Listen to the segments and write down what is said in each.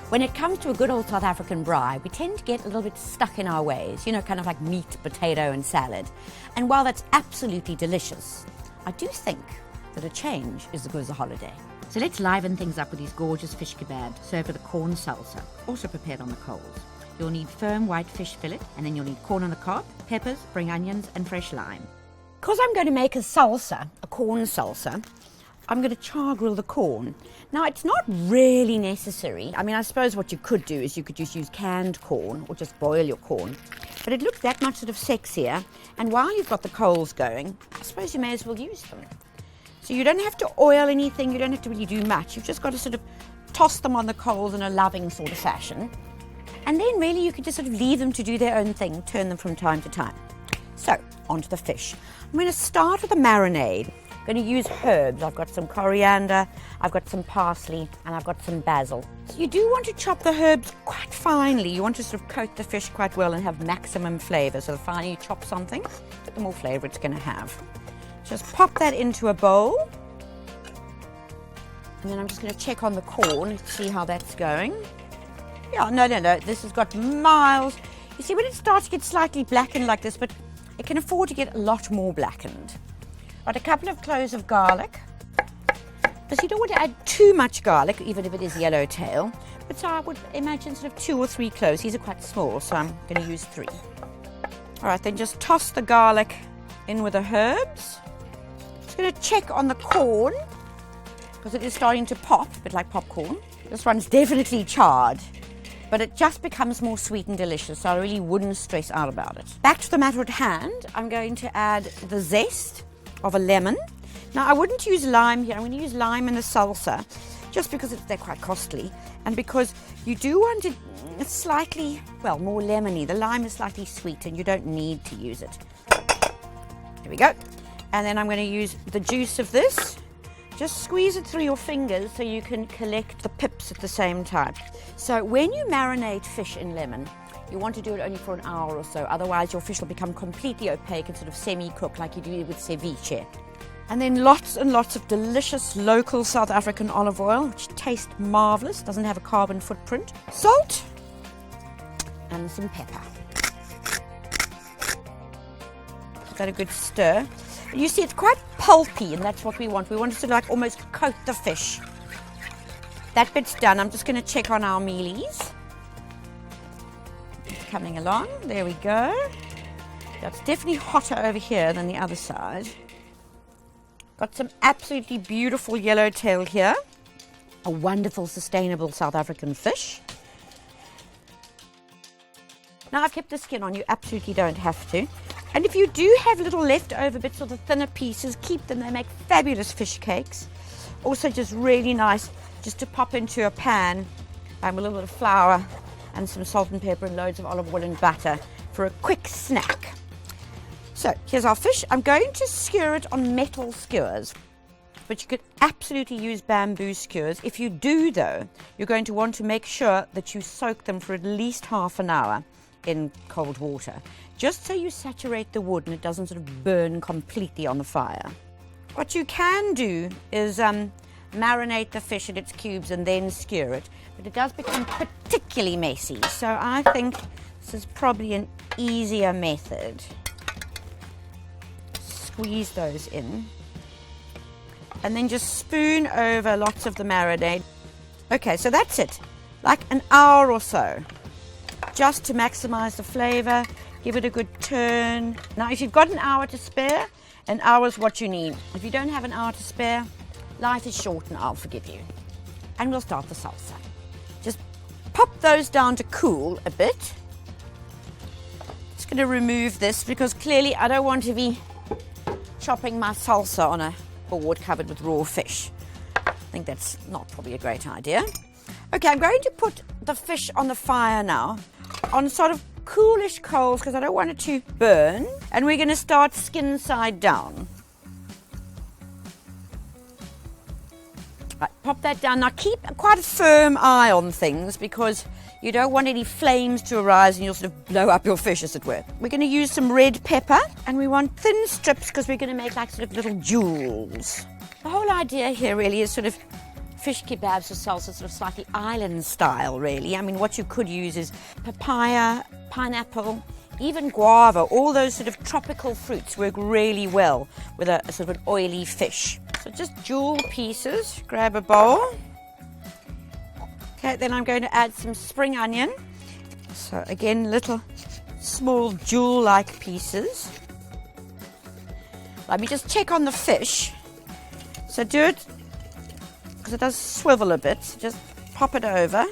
When it comes to a good old South African braai, we tend to get a little bit stuck in our ways, you know, kind of like meat, potato and salad. And while that's absolutely delicious, I do think that a change is as good as a holiday. So let's liven things up with these gorgeous fish kebabs served with a corn salsa, also prepared on the coals. You'll need firm white fish fillet, and then you'll need corn on the cob, peppers, spring onions and fresh lime. Because I'm going to make a salsa, a corn salsa, I'm going to char grill the corn. Now, it's not really necessary. I mean, I suppose what you could do is you could just use canned corn or just boil your corn. But it looks that much sort of sexier. And while you've got the coals going, I suppose you may as well use them. So you don't have to oil anything. You don't have to really do much. You've just got to sort of toss them on the coals in a loving sort of fashion. And then really you can just sort of leave them to do their own thing, turn them from time to time. So, onto the fish. I'm going to start with a marinade. I'm going to use herbs. I've got some coriander, I've got some parsley, and I've got some basil. So you do want to chop the herbs quite finely. You want to sort of coat the fish quite well and have maximum flavor. So the finer you chop something, the more flavor it's going to have. Just pop that into a bowl. And then I'm just going to check on the corn to see how that's going. Yeah, no, this has got miles. You see, when it starts to get slightly blackened like this, but it can afford to get a lot more blackened. Got a couple of cloves of garlic. Because you don't want to add too much garlic, even if it is yellowtail. But so I would imagine sort of 2 or 3 cloves. These are quite small, so I'm going to use 3. All right, then just toss the garlic in with the herbs. Just going to check on the corn, because it is starting to pop, a bit like popcorn. This one's definitely charred, but it just becomes more sweet and delicious, so I really wouldn't stress out about it. Back to the matter at hand, I'm going to add the zest of a lemon. Now, I wouldn't use lime here. I'm going to use lime in the salsa, just because they're quite costly, and because you do want it slightly, well, more lemony. The lime is slightly sweet, and you don't need to use it. Here we go. And then I'm going to use the juice of this. Just squeeze it through your fingers so you can collect the pips at the same time. So when you marinate fish in lemon, you want to do it only for an hour or so. Otherwise, your fish will become completely opaque and sort of semi-cooked like you do with ceviche. And then lots and lots of delicious local South African olive oil, which tastes marvelous, doesn't have a carbon footprint. Salt and some pepper. Give that a good stir. You see, it's quite pulpy, and that's what we want. We want to sort of like almost coat the fish. That bit's done. I'm just going to check on our mealies. It's coming along. There we go. That's definitely hotter over here than the other side. Got some absolutely beautiful yellowtail here. A wonderful, sustainable South African fish. Now, I've kept the skin on. You absolutely don't have to. And if you do have little leftover bits or the thinner pieces, keep them. They make fabulous fish cakes. Also just really nice just to pop into a pan with a little bit of flour and some salt and pepper and loads of olive oil and butter for a quick snack. So here's our fish. I'm going to skewer it on metal skewers, but you could absolutely use bamboo skewers. If you do, though, you're going to want to make sure that you soak them for at least half an hour in cold water, just so you saturate the wood and it doesn't sort of burn completely on the fire. What you can do is marinate the fish in its cubes and then skewer it, but it does become particularly messy, so I think this is probably an easier method. Squeeze those in and then just spoon over lots of the marinade. Okay, so that's it, like an hour or so, just to maximize the flavor. Give it a good turn. Now, if you've got an hour to spare, an hour is what you need. If you don't have an hour to spare, life is short and I'll forgive you. And we'll start the salsa. Just pop those down to cool a bit. Just going to remove this because clearly I don't want to be chopping my salsa on a board covered with raw fish. I think that's not probably a great idea. Okay, I'm going to put the fish on the fire now on sort of coolish coals because I don't want it to burn, and we're going to start skin side down. Right, pop that down. Now keep quite a firm eye on things because you don't want any flames to arise and you'll sort of blow up your fish, as it were. We're going to use some red pepper, and we want thin strips because we're going to make like sort of little jewels. The whole idea here really is sort of fish kebabs or salsa, sort of slightly island style, really. I mean, what you could use is papaya, pineapple, even guava. All those sort of tropical fruits work really well with a sort of an oily fish. So just jewel pieces, grab a bowl. Okay, then I'm going to add some spring onion. So again, little small jewel-like pieces. Let me just check on the fish. So do it, because it does swivel a bit. Just pop it over.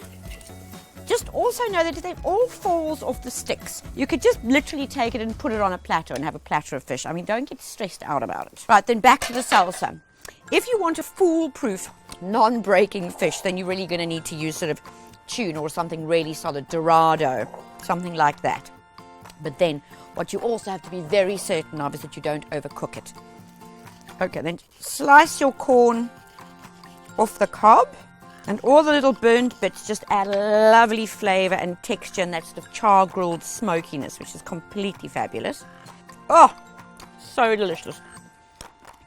Just also know that if it all falls off the sticks, you could just literally take it and put it on a platter and have a platter of fish. I mean, don't get stressed out about it. Right, then back to the salsa. If you want a foolproof, non-breaking fish, then you're really going to need to use sort of tuna or something really solid, dorado, something like that. But then what you also have to be very certain of is that you don't overcook it. Okay, then slice your corn off the cob, and all the little burnt bits just add a lovely flavor and texture and that sort of char grilled smokiness, which is completely fabulous. Oh, so delicious.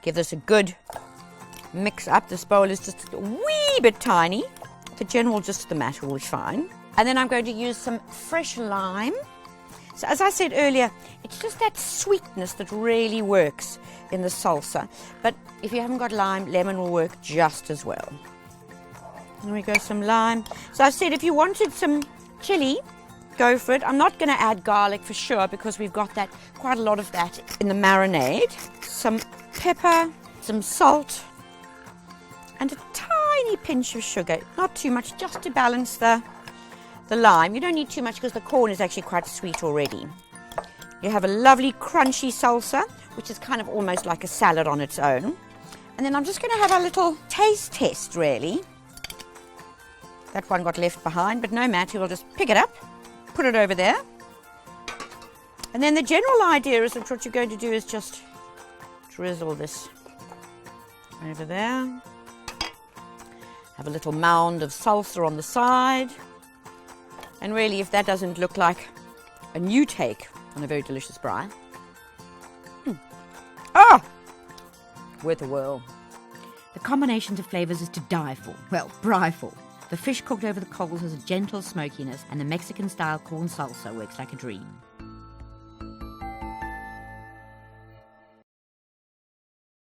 Give this a good mix up. This bowl is just a wee bit tiny. The general gist of the matter will be fine. And then I'm going to use some fresh lime. So as I said earlier, it's just that sweetness that really works in the salsa. But if you haven't got lime, lemon will work just as well. There we go, some lime. So I said if you wanted some chili, go for it. I'm not going to add garlic for sure because we've got that, quite a lot of that in the marinade. Some pepper, some salt, and a tiny pinch of sugar. Not too much, just to balance the lime. You don't need too much because the corn is actually quite sweet already. You have a lovely crunchy salsa, which is kind of almost like a salad on its own. And then I'm just going to have a little taste test, really. That one got left behind, but no matter, we'll just pick it up, put it over there. And then the general idea is that what you're going to do is just drizzle this over there. Have a little mound of salsa on the side. And really, if that doesn't look like a new take on a very delicious braai. Ah! Worth a whirl. The combinations of flavours is to die for. Well, braai for. The fish cooked over the coals has a gentle smokiness, and the Mexican-style corn salsa works like a dream.